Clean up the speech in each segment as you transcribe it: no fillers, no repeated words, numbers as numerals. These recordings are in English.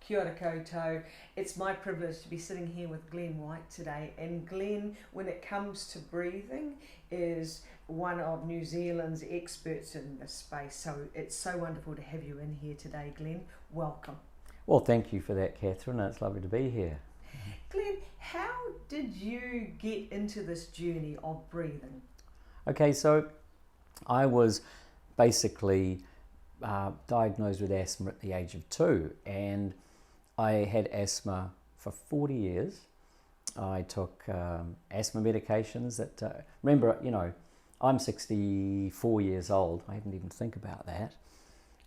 Kia ora koutou. It's my privilege to be sitting here with Glenn White today. And Glenn, when it comes to breathing, is one of New Zealand's experts in this space. So it's so wonderful to have you in here today, Glenn. Welcome. Well, thank you for that, Katheren. It's lovely to be here. Glenn, how did you get into this journey of breathing? Okay, so I was basically diagnosed with asthma at the age of 2, and I had asthma for 40 years. I took asthma medications that, remember, I'm 64 years old. I didn't even think about that.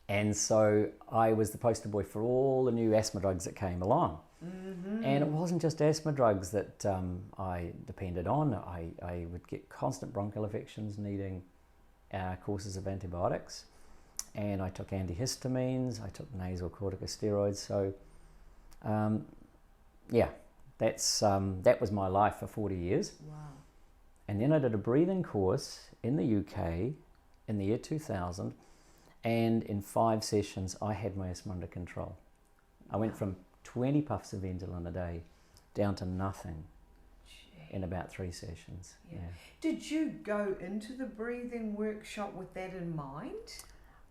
And so I was the poster boy for all the new asthma drugs that came along. Mm-hmm. And it wasn't just asthma drugs that I depended on. I would get constant bronchial affections needing courses of antibiotics. And I took antihistamines, I took nasal corticosteroids. So, that was my life for 40 years. Wow. And then I did a breathing course in the UK in the year 2000. And in 5 sessions, I had my asthma under control. I went from 20 puffs of Ventolin a day down to nothing in about 3 sessions. Yeah. Did you go into the breathing workshop with that in mind?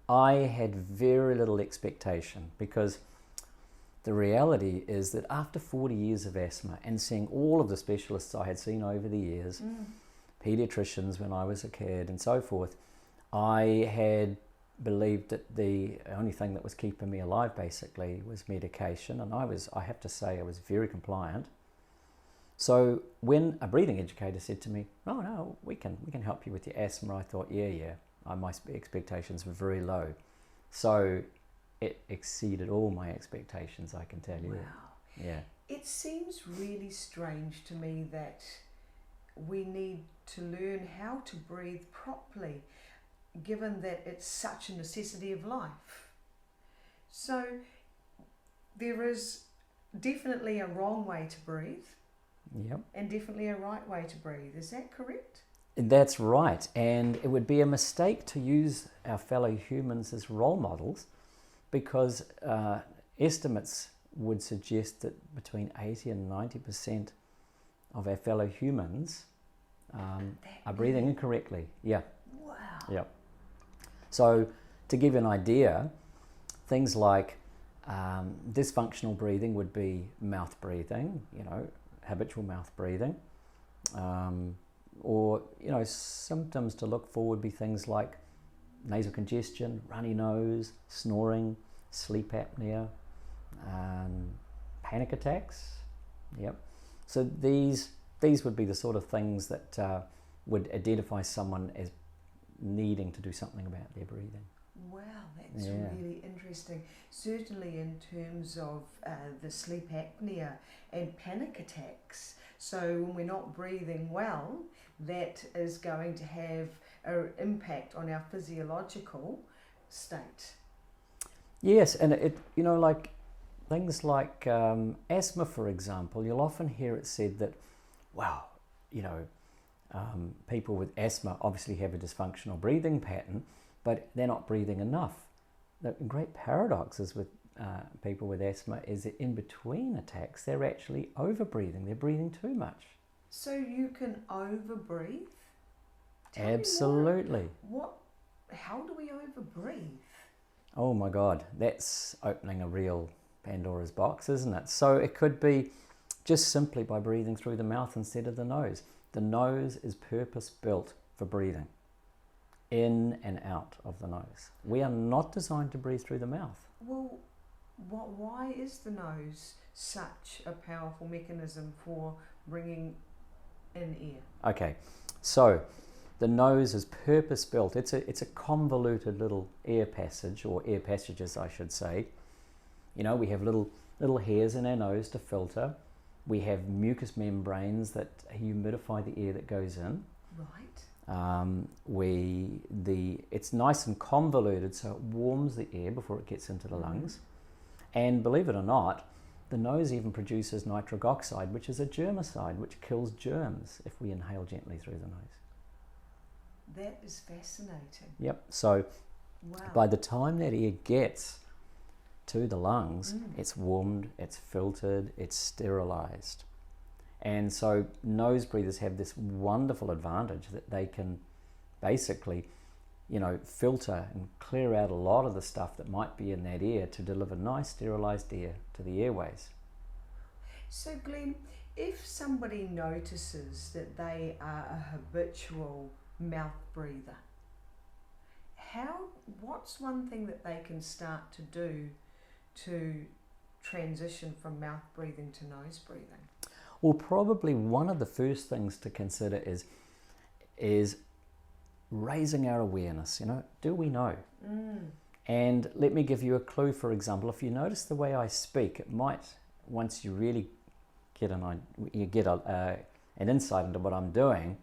I had very little expectation, because the reality is that after 40 years of asthma and seeing all of the specialists I had seen over the years, pediatricians when I was a kid and so forth, I had believed that the only thing that was keeping me alive basically was medication, and I have to say I was very compliant. So when a breathing educator said to me, "Oh no, we can help you with your asthma," I thought, my expectations were very low. So it exceeded all my expectations, I can tell you. Wow. Yeah. It seems really strange to me that we need to learn how to breathe properly, given that it's such a necessity of life. So there is definitely a wrong way to breathe. Yep. And definitely a right way to breathe. Is that correct? That's right. And it would be a mistake to use our fellow humans as role models, because estimates would suggest that between 80 and 90% of our fellow humans are breathing incorrectly. Yeah. Wow. Yep. So to give you an idea, things like dysfunctional breathing would be mouth breathing, habitual mouth breathing. Or, symptoms to look for would be things like nasal congestion, runny nose, snoring, sleep apnea, panic attacks. Yep. So these would be the sort of things that would identify someone as needing to do something about their breathing. Wow, that's really interesting. Certainly in terms of the sleep apnea and panic attacks. So when we're not breathing well, that is going to have an impact on our physiological state. Yes, and it like things like asthma, for example, you'll often hear it said that, people with asthma obviously have a dysfunctional breathing pattern, but they're not breathing enough. The great paradox is with people with asthma is that in between attacks, they're actually over-breathing. They're breathing too much. So you can over-breathe? Absolutely. How do we over-breathe? Oh my God, that's opening a real Pandora's box, isn't it? So it could be just simply by breathing through the mouth instead of the nose. The nose is purpose-built for breathing in and out of the nose. We are not designed to breathe through the mouth. Well, why is the nose such a powerful mechanism for bringing in air? Okay, so the nose is purpose-built. It's a convoluted little air passage, or air passages, I should say. We have little hairs in our nose to filter. We have mucous membranes that humidify the air that goes in. Right. It's nice and convoluted, so it warms the air before it gets into the lungs. And believe it or not, the nose even produces nitric oxide, which is a germicide, which kills germs if we inhale gently through the nose. That is fascinating. Yep. So wow. By the time that air gets to the lungs, it's warmed, it's filtered, it's sterilized. And so nose breathers have this wonderful advantage that they can basically, filter and clear out a lot of the stuff that might be in that air to deliver nice sterilized air to the airways. So Glenn, if somebody notices that they are a habitual mouth breather, what's one thing that they can start to do to transition from mouth breathing to nose breathing? Well, probably one of the first things to consider is raising our awareness. Do we know? And let me give you a clue. For example, if you notice the way I speak, it might, once you really get an insight into what I'm doing,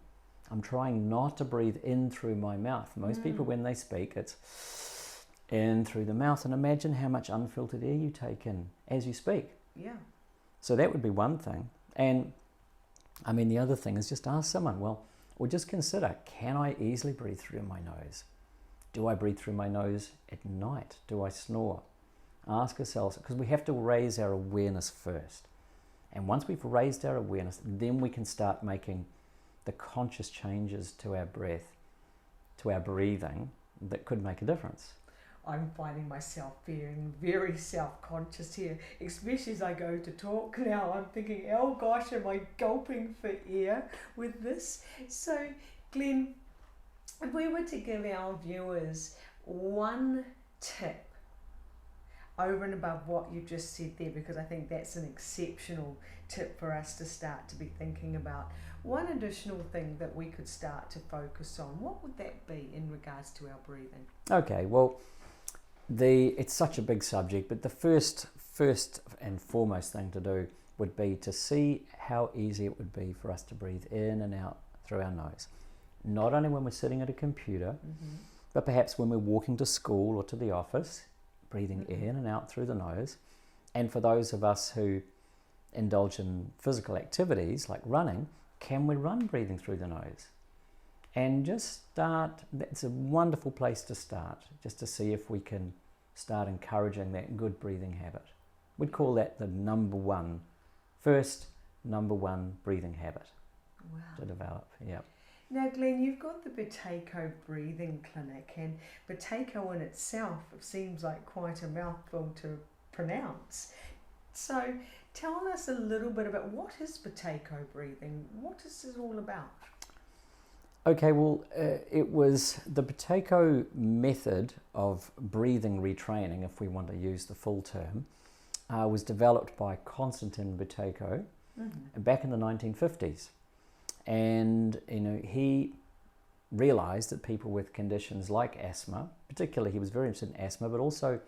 I'm trying not to breathe in through my mouth. Most people, when they speak, it's in through the mouth. And imagine how much unfiltered air you take in as you speak. Yeah. So that would be one thing. And the other thing is just ask someone, or just consider, can I easily breathe through my nose? Do I breathe through my nose at night? Do I snore? Ask ourselves, because we have to raise our awareness first. And once we've raised our awareness, then we can start making the conscious changes to our breath, to our breathing, that could make a difference. I'm finding myself feeling very self-conscious here, especially as I go to talk now. I'm thinking, oh gosh, am I gulping for air with this? So, Glenn, if we were to give our viewers one tip over and above what you just said there, because I think that's an exceptional tip for us to start to be thinking about, one additional thing that we could start to focus on, what would that be in regards to our breathing? Okay, well, it's such a big subject, but the first and foremost thing to do would be to see how easy it would be for us to breathe in and out through our nose. Not only when we're sitting at a computer, but perhaps when we're walking to school or to the office, breathing in and out through the nose. And for those of us who indulge in physical activities like running, can we run breathing through the nose? And just start, that's a wonderful place to start, just to see if we can start encouraging that good breathing habit. We'd call that the number one breathing habit to develop. Yeah. Now, Glenn, you've got the Buteyko breathing clinic, and Buteyko in itself seems like quite a mouthful to pronounce. So tell us a little bit about what is Buteyko breathing? What is this all about? Okay, well, it was the Buteyko method of breathing retraining, if we want to use the full term, was developed by Konstantin Buteyko back in the 1950s. And, he realized that people with conditions like asthma, particularly he was very interested in asthma, but also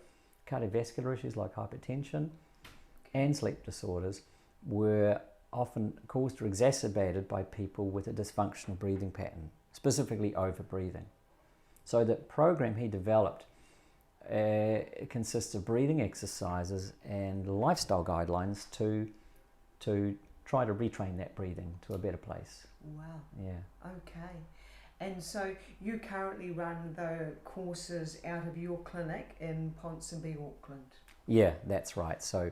cardiovascular issues like hypertension and sleep disorders, were often caused or exacerbated by people with a dysfunctional breathing pattern, specifically over-breathing. So the program he developed consists of breathing exercises and lifestyle guidelines to try to retrain that breathing to a better place. Wow. Yeah. Okay. And so you currently run the courses out of your clinic in Ponsonby, Auckland? Yeah, that's right. So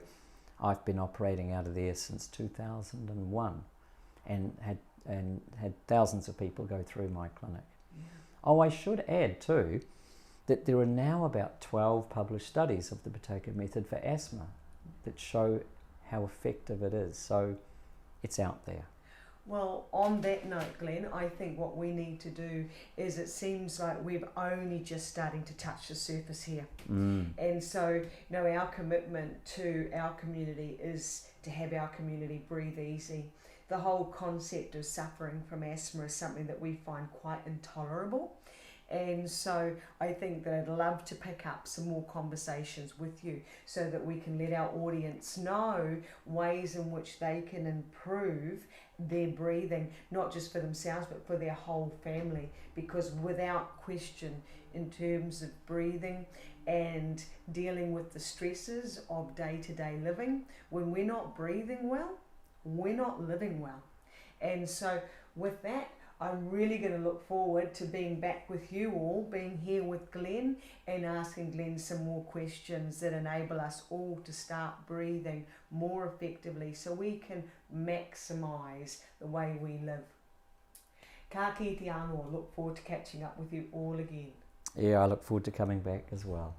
I've been operating out of there since 2001 and had thousands of people go through my clinic. Yeah. Oh, I should add too that there are now about 12 published studies of the Buteyko method for asthma that show how effective it is. So it's out there. Well, on that note, Glenn, I think what we need to do is, it seems like we're only just starting to touch the surface here. And so, our commitment to our community is to have our community breathe easy. The whole concept of suffering from asthma is something that we find quite intolerable. And so I think that I'd love to pick up some more conversations with you so that we can let our audience know ways in which they can improve their breathing, not just for themselves but for their whole family, because without question, in terms of breathing and dealing with the stresses of day-to-day living, when we're not breathing well, we're not living well. And so with that, I'm really going to look forward to being back with you all, being here with Glenn and asking Glenn some more questions that enable us all to start breathing more effectively so we can maximise the way we live. Ka kite anō, look forward to catching up with you all again. Yeah, I look forward to coming back as well.